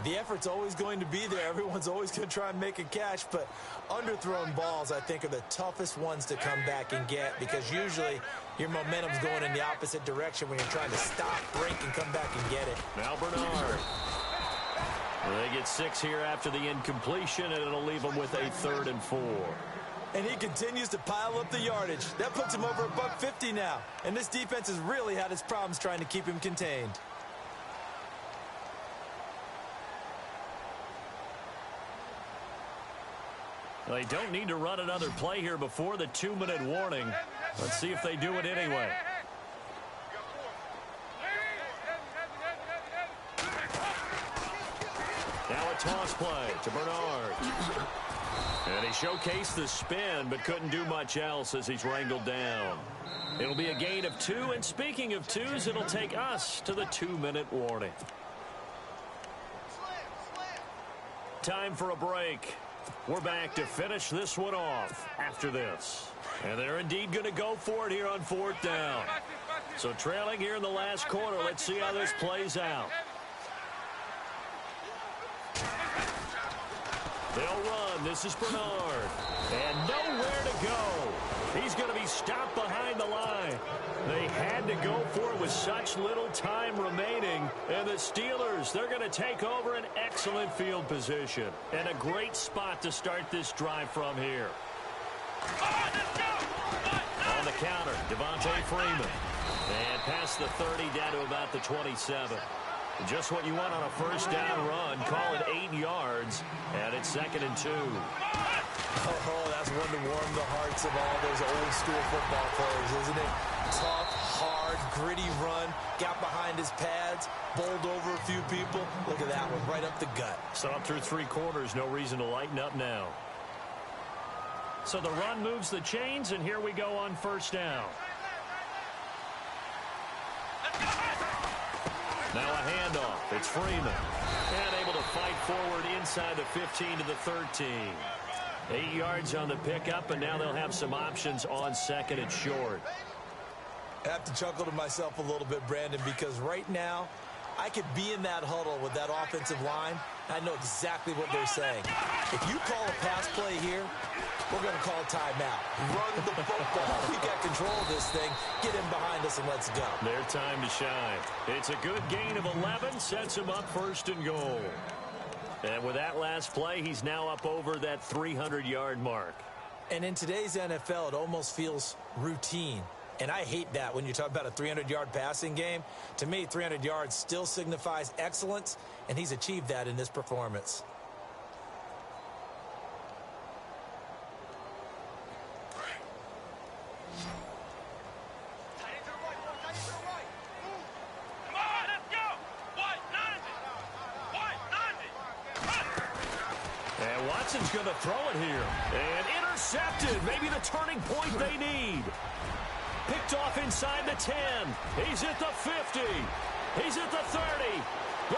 The effort's always going to be there. Everyone's always going to try and make a catch, but underthrown balls, I think, are the toughest ones to come back and get because usually your momentum's going in the opposite direction when you're trying to stop, break, and come back and get it. Now Bernard. They get 6 here after the incompletion, and it'll leave them with a 3rd and 4. And he continues to pile up the yardage. That puts him over $150 now. And this defense has really had its problems trying to keep him contained. They don't need to run another play here before the 2-minute warning. Let's see if they do it anyway. Now a toss play to Bernard. And he showcased the spin, but couldn't do much else as he's wrangled down. It'll be a gain of 2, and speaking of 2s, it'll take us to the 2-minute warning. Time for a break. We're back to finish this one off after this. And they're indeed going to go for it here on 4th down. So trailing here in the last quarter, let's see how this plays out. They'll run. This is Bernard. And nowhere to go. He's going to be stopped behind the line. They had to go for it with such little time remaining. And the Steelers, they're going to take over an excellent field position. And a great spot to start this drive from here. On the counter, Devontae Freeman. And past the 30 down to about the 27. Just what you want on a first down run. Call it 8 yards. And it's 2nd and 2. Oh, that's one to warm the hearts of all those old school football players, isn't it? Tough, hard, gritty run. Got behind his pads. Bowled over a few people. Look at that one, right up the gut. Stop through 3 quarters. No reason to lighten up now. So the run moves the chains, and here we go on first down. Now a handoff. It's Freeman. And able to fight forward inside the 15 to the 13. 8 yards on the pickup, and now they'll have some options on 2nd and short. I have to chuckle to myself a little bit, Brandon, because right now I could be in that huddle with that offensive line. I know exactly what they're saying. If you call a pass play here, we're going to call a timeout. Run the football. We got control of this thing. Get in behind us and let's go. Their time to shine. It's a good gain of 11. Sets him up 1st and goal. And with that last play, he's now up over that 300-yard mark. And in today's NFL, it almost feels routine. And I hate that when you talk about a 300-yard passing game. To me, 300 yards still signifies excellence, and he's achieved that in this performance. And Watson's going to throw it here. And intercepted. Maybe the turning point they need. Picked off inside the 10. He's at the 50. He's at the 30. The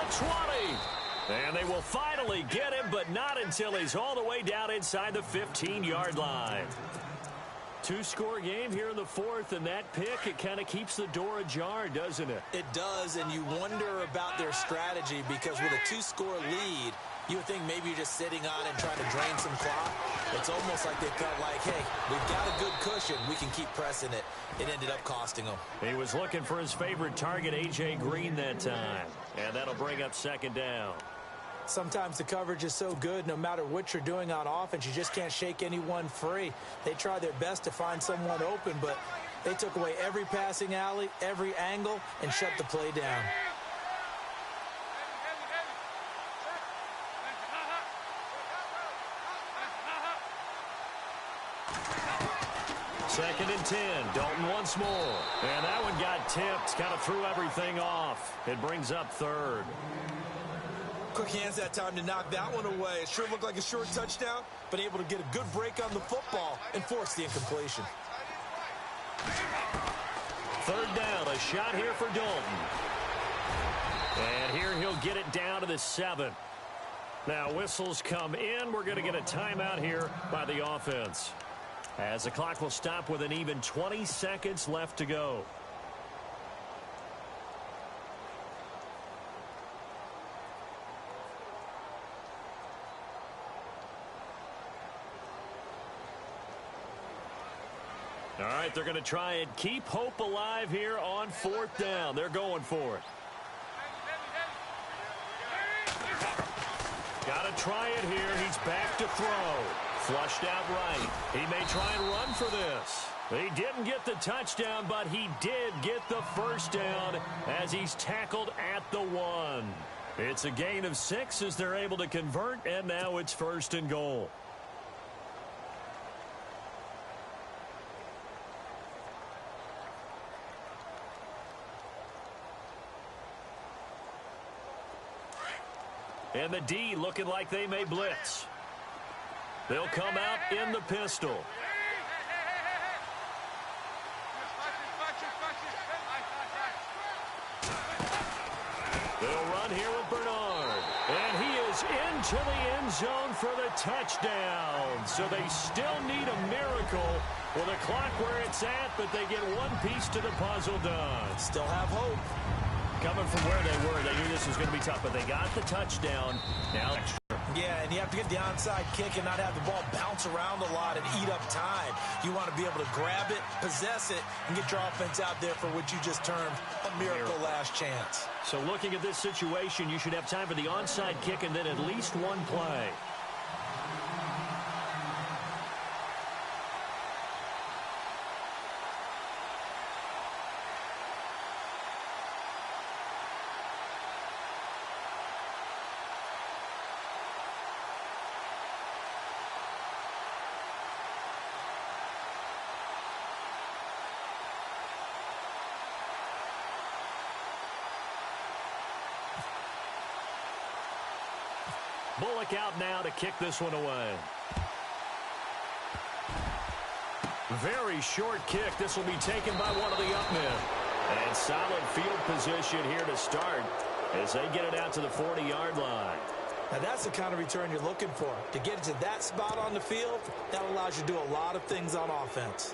20. And they will finally get him, but not until he's all the way down inside the 15-yard line. Two-score game here in the fourth, and that pick, it kind of keeps the door ajar, doesn't it? It does, and you wonder about their strategy because with a two-score lead, you would think maybe you're just sitting on and trying to drain some clock. It's almost like they felt like, hey, we've got a good cushion. We can keep pressing it. It ended up costing them. He was looking for his favorite target, A.J. Green, that time. And that'll bring up second down. Sometimes the coverage is so good, no matter what you're doing on offense, you just can't shake anyone free. They try their best to find someone open, but they took away every passing alley, every angle, and shut the play down. Second and 10. Dalton once more. And that one got tipped. Kind of threw everything off. It brings up third. Quick hands that time to knock that one away. It sure looked like a short touchdown, but able to get a good break on the football and force the incompletion. Third down. A shot here for Dalton. And here he'll get it down to the 7. Now whistles come in. We're going to get a timeout here by the offense, as the clock will stop with an even 20 seconds left to go. All right, they're going to try and keep hope alive here on fourth down. They're going for it. Got to try it here. He's back to throw. Flushed out right. He may try and run for this. He didn't get the touchdown, but he did get the first down as he's tackled at the 1. It's a gain of 6 as they're able to convert, and now it's first and goal. And the D looking like they may blitz. They'll come out in the pistol. They'll run here with Bernard. And he is into the end zone for the touchdown. So they still need a miracle with a clock where it's at, but they get one piece to the puzzle done. Still have hope. Coming from where they were, they knew this was going to be tough, but they got the touchdown. Now extra. Yeah, and you have to get the onside kick and not have the ball bounce around a lot and eat up time. You want to be able to grab it, possess it, and get your offense out there for what you just termed a miracle last chance. So looking at this situation, you should have time for the onside kick and then at least one play. Bullock out now to kick this one away. Very short kick. This will be taken by one of the up men. And solid field position here to start as they get it out to the 40-yard line. Now that's the kind of return you're looking for. To get it to that spot on the field, that allows you to do a lot of things on offense.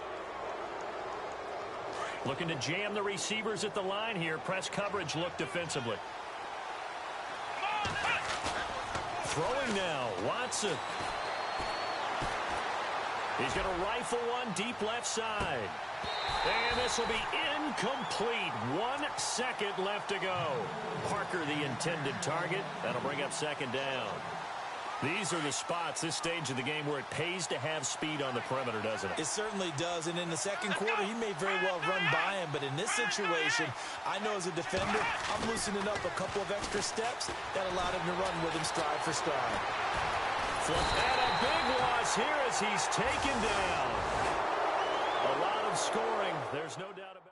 Looking to jam the receivers at the line here. Press coverage look defensively. Throwing now, Watson. He's going to rifle one deep left side. And this will be incomplete. 1 second left to go. Parker, the intended target. That'll bring up second down. These are the spots, this stage of the game, where it pays to have speed on the perimeter, doesn't it? It certainly does, and in the second quarter, he may very well run by him, but in this situation, I know as a defender, I'm loosening up a couple of extra steps that allowed him to run with him stride for stride. And a big loss here as he's taken down. A lot of scoring, there's no doubt about it.